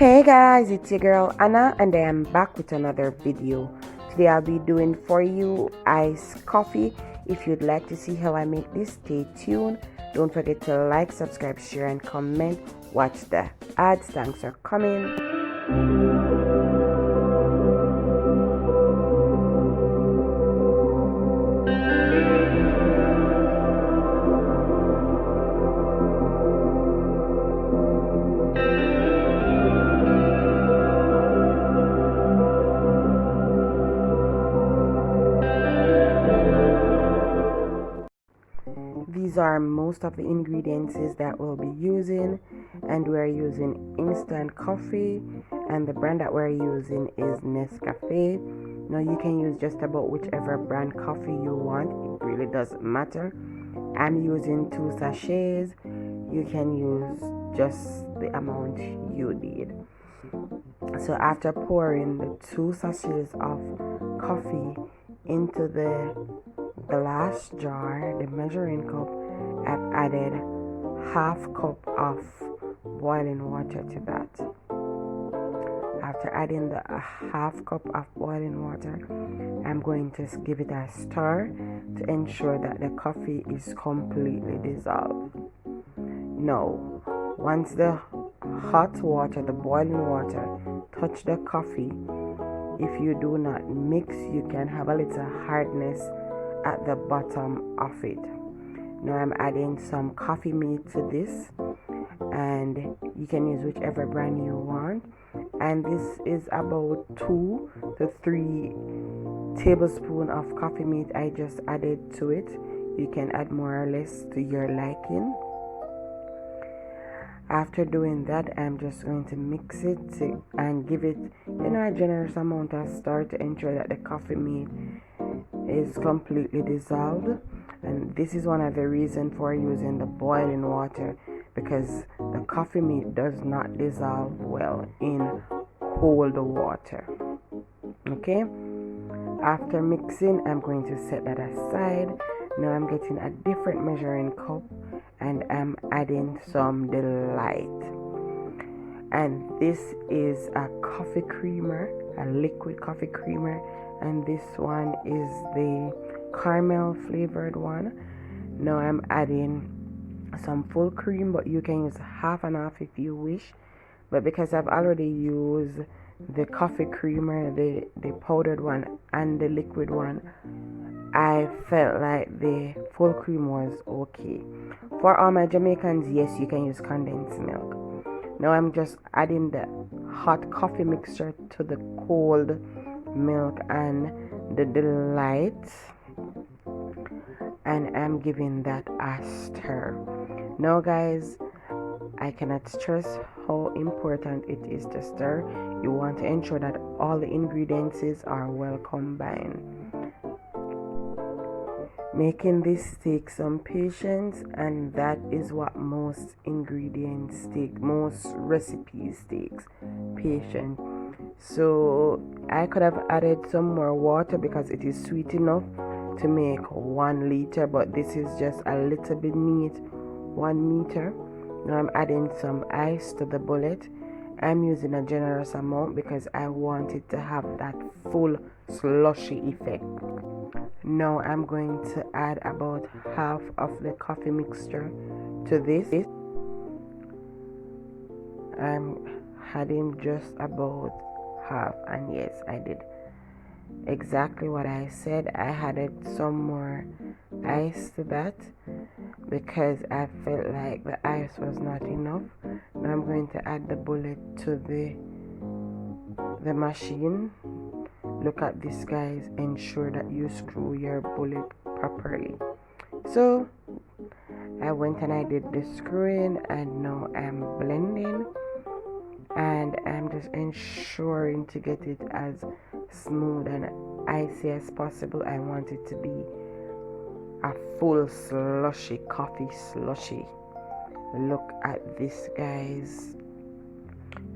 Hey guys, it's your girl Anna and I am back with another video. Today I'll be doing for you iced coffee. If you'd like to see how I make this, stay tuned. Don't forget to like, subscribe, share and comment. Watch the ads, thanks for coming. These are most of the ingredients that we'll be using, and we're using instant coffee, and the brand that we're using is Nescafe. Now you can use just about whichever brand coffee you want, it really doesn't matter. I'm using 2 sachets. You can use just the amount you need. So after pouring the 2 sachets of coffee into the last jar, the measuring cup, I've added half cup of boiling water to that. After adding the half cup of boiling water, I'm going to give it a stir to ensure that the coffee is completely dissolved. Now, once the hot water, the boiling water, touch the coffee, if you do not mix, you can have a little hardness at the bottom of it. Now I'm adding some coffee meat to this, and you can use whichever brand you want, and this is about 2 to 3 tablespoons of coffee meat I just added to it. You can add more or less to your liking. After doing that, I'm just going to mix it and give it a generous amount of stir to ensure that the coffee meat is completely dissolved. And this is one of the reasons for using the boiling water, because the coffee meat does not dissolve well in cold water. Okay, after mixing, I'm going to set that aside. Now I'm getting a different measuring cup and I'm adding some delight, and this is a coffee creamer, a liquid coffee creamer, and this one is the caramel flavored one. Now I'm adding some full cream, but you can use half and half if you wish, but because I've already used the coffee creamer, the powdered one and the liquid one, I felt like the full cream was okay. For all my Jamaicans, yes, you can use condensed milk. Now I'm just adding the hot coffee mixture to the cold milk and the delight, and I'm giving that a stir. Now guys, I cannot stress how important it is to stir. You want to ensure that all the ingredients are well combined. Making this takes some patience, and that is what most ingredients take, most recipes takes patience. So I could have added some more water because it is sweet enough to make 1 liter, but this is just a little bit neat 1 meter. Now I'm adding some ice to the bullet. I'm using a generous amount because I want it to have that full slushy effect. Now I'm going to add about half of the coffee mixture to this. I'm adding just about half, and yes, I did exactly what I said. I added some more ice to that because I felt like the ice was not enough. Now I'm going to add the bullet to the machine. Look at this guys, ensure that you screw your bullet properly. So I went and I did the screwing, and now I'm blending, and I'm just ensuring to get it as smooth and icy as possible. I want it to be a full slushy coffee slushy. Look at this guys.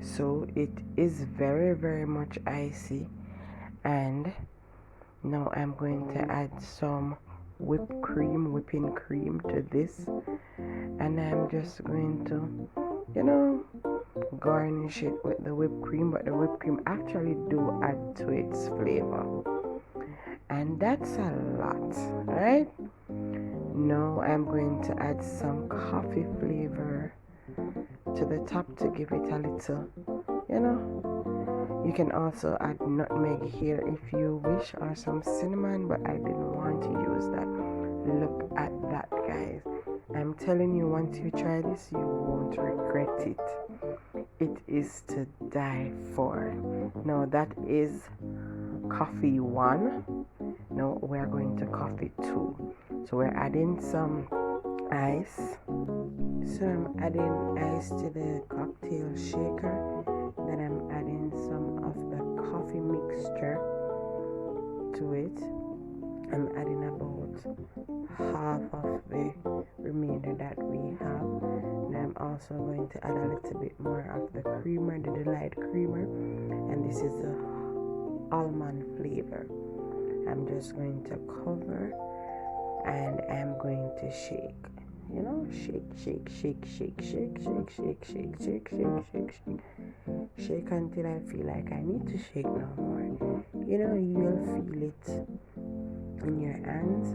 So it is very much icy, and now I'm going to add some whipping cream to this, and I'm just going to garnish it with the whipped cream, but the whipped cream actually do add to its flavor, and that's a lot, right? Now I'm going to add some coffee flavor to the top to give it a little, you know. You can also add nutmeg here if you wish, or some cinnamon, but I didn't want to use that. Look at that, guys. I'm telling you, once you try this, you won't regret it. It is to die for. Now that is coffee 1. Now we're going to coffee 2. So we're adding some ice. So I'm adding ice to the cocktail shaker. Then I'm adding some of the coffee mixture to it. I'm adding about half of the remainder that we have. And I'm also going to add a little bit more of the creamer, the delight creamer, and this is the almond flavor. I'm just going to cover, and I'm going to shake. You know, shake, shake, shake, shake, shake, shake, shake, shake, shake, shake, shake, shake. Shake until I feel like I need to shake no more. You know, you'll feel it in your hands.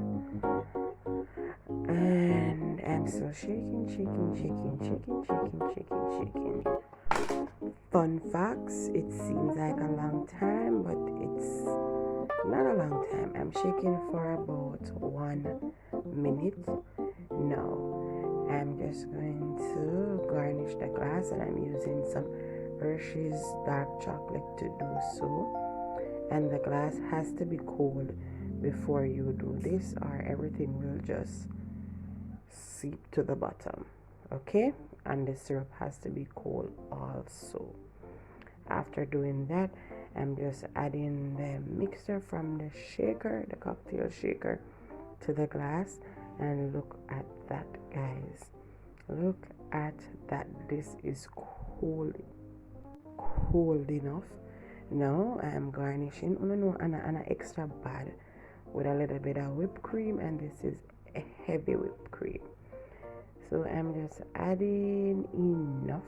And I'm still shaking, shaking, shaking, shaking, shaking, shaking, shaking. Fun facts, it seems like a long time, but it's not a long time. I'm shaking for about 1 minute. Now I'm just going to garnish the glass, and I'm using some Hershey's dark chocolate to do so. And the glass has to be cold before you do this, or everything will just seep to the bottom. Okay, and the syrup has to be cold also. After doing that, I'm just adding the mixture from the shaker, the cocktail shaker, to the glass. And look at that, guys. Look at that. This is cold enough. Now I'm garnishing. Oh no, Anna extra bad with a little bit of whipped cream, and this is a heavy whipped cream. So I'm just adding enough,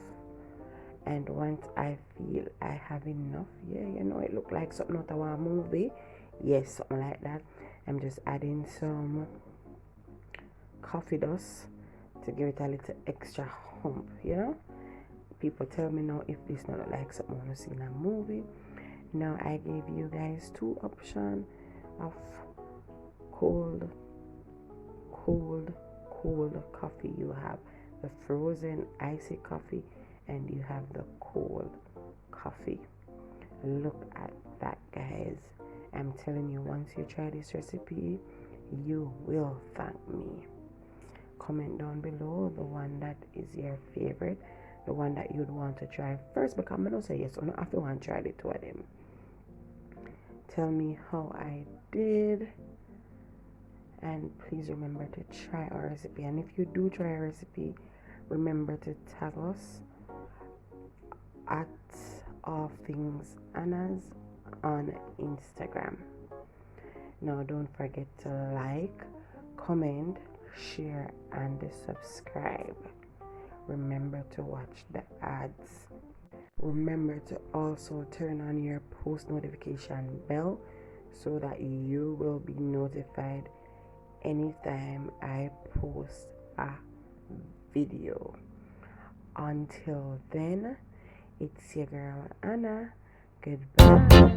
and once I feel I have enough, yeah, you know, it look like something out of a movie. Yes, something like that. I'm just adding some coffee dust to give it a little extra hump, you know. People tell me now if this not look like something I want to see in a movie. Now I gave you guys 2 options of cold coffee. You have the frozen icy coffee, and you have the cold coffee. Look at that, guys. I'm telling you, once you try this recipe, you will thank me. Comment down below the one that is your favorite, the one that you'd want to try first, because I'm gonna say yes or no if you want to try the 2 of them. Tell me how I did, and please remember to try our recipe. And if you do try a recipe, remember to tag us at allthingsannas on Instagram. Now don't forget to like, comment, share, and subscribe. Remember to watch the ads. Remember to also turn on your post notification bell so that you will be notified anytime I post a video. Until then, it's your girl Anna. Goodbye.